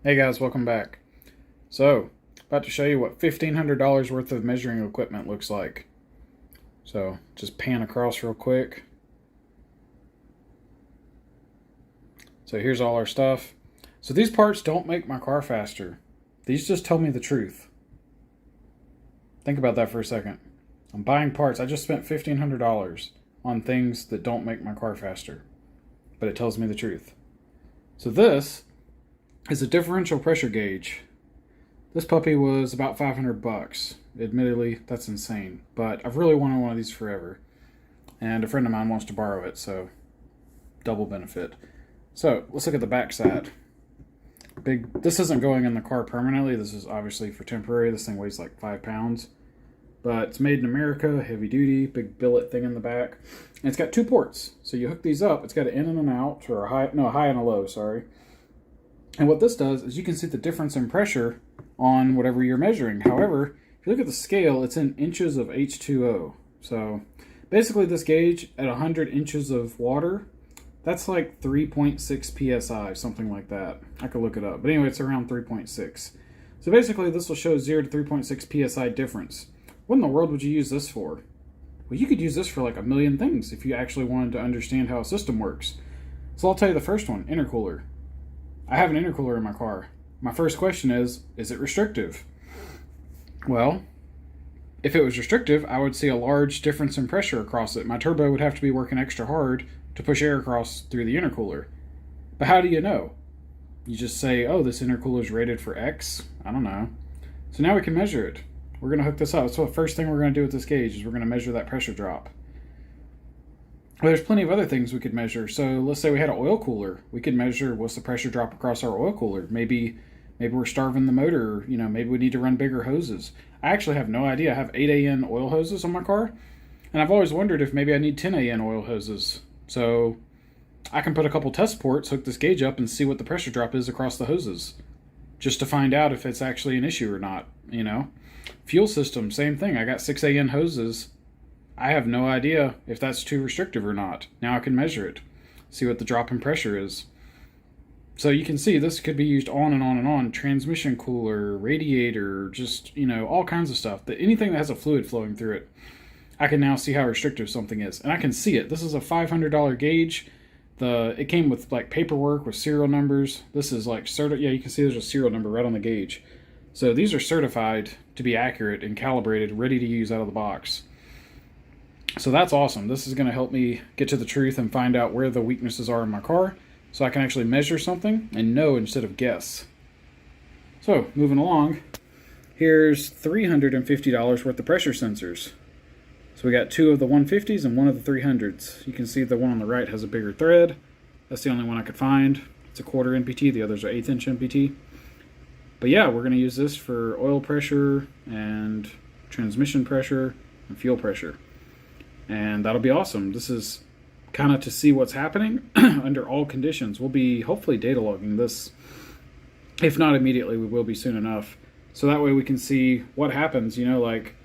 Hey guys, welcome back. So, about to show you what $1,500 worth of measuring equipment looks like. So, just pan across real quick. So here's all our stuff. So these parts don't make my car faster. These just tell me the truth. Think about that for a second. I'm buying parts. I just spent $1,500 on things that don't make my car faster. But it tells me the truth. So this is a differential pressure gauge. This puppy was about 500 bucks. Admittedly, that's insane, but I've really wanted one of these forever. And a friend of mine wants to borrow it, so double benefit. So, let's look at the back side. This isn't going in the car permanently. This is obviously for temporary. This thing weighs like 5 pounds. But it's made in America, heavy duty, big billet thing in the back. And it's got 2 ports. So you hook these up. It's got an in and an out, or a high and a low, sorry. And what this does is you can see the difference in pressure on whatever you're measuring. However, if you look at the scale, it's in inches of H2O. So basically this gauge at 100 inches of water, that's like 3.6 psi, something like that. I could look it up. But anyway, it's around 3.6. So basically this will show 0 to 3.6 psi difference. What in the world would you use this for? Well, you could use this for like a million things if you actually wanted to understand how a system works. So I'll tell you the first one, intercooler. I have an intercooler in my car. My first question is it restrictive? Well, if it was restrictive, I would see a large difference in pressure across it. My turbo would have to be working extra hard to push air across through the intercooler. But how do you know? You just say, oh, this intercooler is rated for X? I don't know. So now we can measure it. We're going to hook this up. So the first thing we're going to do with this gauge is we're going to measure that pressure drop. Well, there's plenty of other things we could measure. So let's say we had an oil cooler. We could measure what's the pressure drop across our oil cooler. Maybe we're starving the motor. Maybe we need to run bigger hoses. I actually have no idea. I have 8AN oil hoses on my car. And I've always wondered if maybe I need 10AN oil hoses. So I can put a couple test ports, hook this gauge up, and see what the pressure drop is across the hoses. Just to find out if it's actually an issue or not, Fuel system, same thing. I got 6AN hoses. I have no idea if that's too restrictive or not. Now I can measure it, see what the drop in pressure is. So you can see this could be used on and on and on. Transmission cooler, radiator, just, all kinds of stuff. Anything that has a fluid flowing through it, I can now see how restrictive something is. And I can see it. This is a $500 gauge. It came with like paperwork with serial numbers. This is like you can see there's a serial number right on the gauge. So these are certified to be accurate and calibrated, ready to use out of the box. So that's awesome. This is going to help me get to the truth and find out where the weaknesses are in my car so I can actually measure something and know instead of guess. So moving along, here's $350 worth of pressure sensors. So we got 2 of the 150s and 1 of the 300s. You can see the one on the right has a bigger thread. That's the only one I could find. It's a 1/4 NPT. The others are 1/8 inch NPT. But yeah, we're going to use this for oil pressure and transmission pressure and fuel pressure. And that'll be awesome. This is kind of to see what's happening under all conditions. We'll be hopefully data logging this. If not immediately, we will be soon enough. So that way we can see what happens, like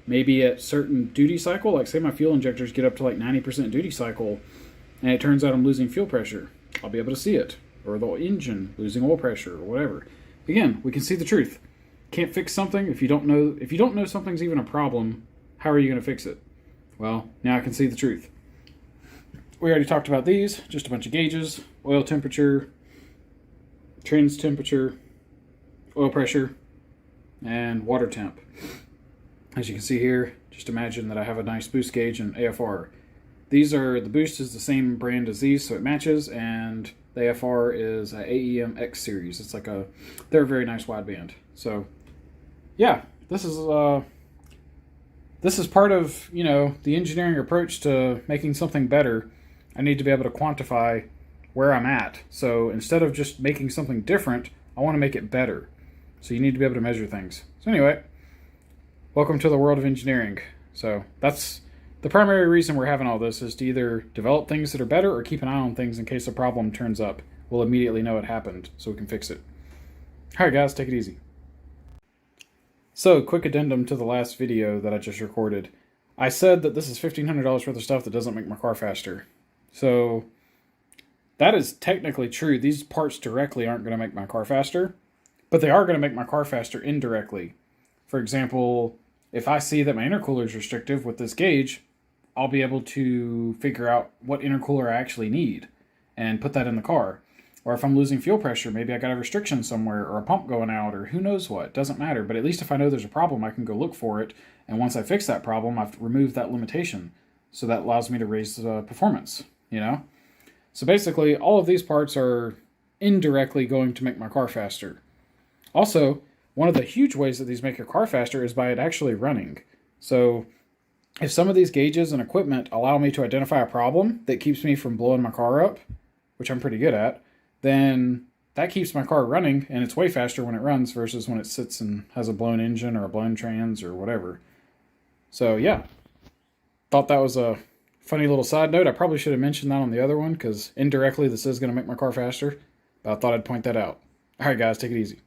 maybe at certain duty cycle, like say my fuel injectors get up to like 90% duty cycle, and it turns out I'm losing fuel pressure. I'll be able to see it. Or the engine losing oil pressure or whatever. Again, we can see the truth. Can't fix something if you don't know something's even a problem. How are you going to fix it? Well, now I can see the truth. We already talked about these, just a bunch of gauges, oil temperature, trans temperature, oil pressure, and water temp. As you can see here, just imagine that I have a nice boost gauge and AFR. The boost is the same brand as these, so it matches, and the AFR is a AEM X series. It's they're a very nice wideband. So, yeah, this is part of, the engineering approach to making something better. I need to be able to quantify where I'm at. So instead of just making something different, I want to make it better. So you need to be able to measure things. So anyway, welcome to the world of engineering. So that's the primary reason we're having all this, is to either develop things that are better or keep an eye on things in case a problem turns up. We'll immediately know it happened so we can fix it. All right, guys, take it easy. So, quick addendum to the last video that I just recorded. I said that this is $1,500 worth of stuff that doesn't make my car faster. So, that is technically true. These parts directly aren't going to make my car faster. But they are going to make my car faster indirectly. For example, if I see that my intercooler is restrictive with this gauge, I'll be able to figure out what intercooler I actually need and put that in the car. Or if I'm losing fuel pressure, maybe I got a restriction somewhere or a pump going out or who knows what. Doesn't matter. But at least if I know there's a problem, I can go look for it. And once I fix that problem, I've removed that limitation. So that allows me to raise the performance, you know? So basically, all of these parts are indirectly going to make my car faster. Also, one of the huge ways that these make your car faster is by it actually running. So if some of these gauges and equipment allow me to identify a problem that keeps me from blowing my car up, which I'm pretty good at, then that keeps my car running, and it's way faster when it runs versus when it sits and has a blown engine or a blown trans or whatever. So yeah, thought that was a funny little side note. I probably should have mentioned that on the other one because indirectly this is going to make my car faster, but I thought I'd point that out. All right, guys, take it easy.